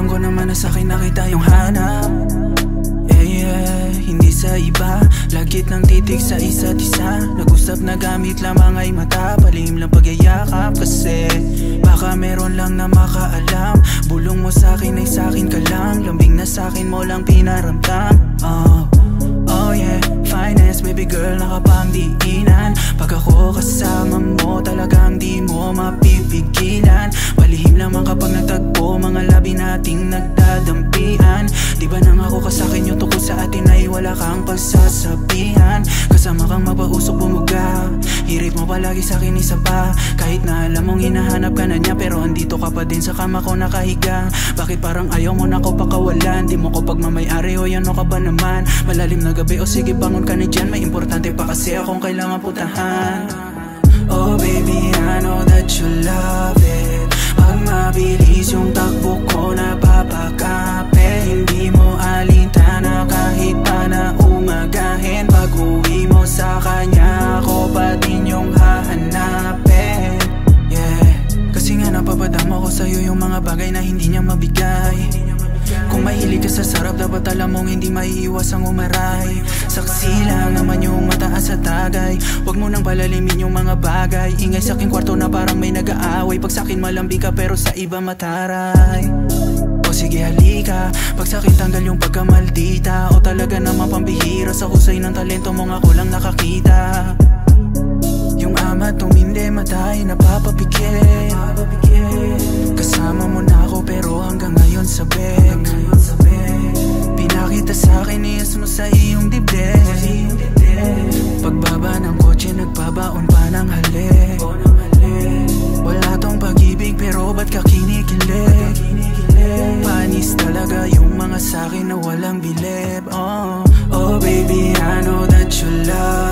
ko naman na sa'kin nakita yung hanap. Hindi sa iba, lagit ng titig sa isa't isa. Nag-usap na gamit lamang ay mata, palihim lang pagyayakap. Kasi baka meron lang na makaalam, bulong mo sa'kin ay sa'kin ka lang, lambing na sa'kin mo lang pinaramdam. Oh yeah, finest baby girl nakapang diinan. Pag ako kasama mo talagang di mo mapipigilan. Palihim lamang kapag nagtagpo, mga labi nating nagdadampian. Di ba nang ako kasakin yung tukol sa atin ay wala kang pagsasabihan. Kasama kang mapausok bumuga, hirit mo palagi sa'kin isa pa. Kahit na alam mong hinahanap ka na niya, pero andito ka pa din sa kama ko nakahiga. Bakit parang ayaw mo na ko pakawalan? Di mo ko pagmamayari o yan o ka ba naman? Malalim na gabi o sige bangon ka na dyan, may importante pa kasi akong kailangan putahan. Oh baby, I know that you love it. Pag mabilis yung takbo ko napapakape, hindi mo alintana kahit pa na umagahin. Pag uwi mo sa kanya, ako pa din yung hahanapin. Yeah, kasi nga napapadama ko sa'yo yung mga bagay na hindi niya mabigay. Kung mahilig ka sa sarap, dapat alam mong hindi maiiwasang umaray. Saksi lang naman yung mataas sa tagay, wag mo nang palalimin yung mga bagay. Ingay sa aking kwarto na parang may nag-aaway. Pag sa'kin malambing ka pero sa iba mataray. O sige halika, pag sa'kin tanggal yung pagkamaldita. O talaga naman pambihira, sa husay ng talento mong ako lang nakakita. Yung ama tumindi, matay napapapikit. Kasama mo na ako pero hanggang ngayon sabik. Pinakita sa'kin, iyas mo sa iyong dibdib. Pagbaba ng kotse, nagbabaon pa ng halik. Wala tong pag-ibig pero ba't ka kinikilig? Panis talaga yung mga sa'kin na walang bilib. Oh baby, I know that you love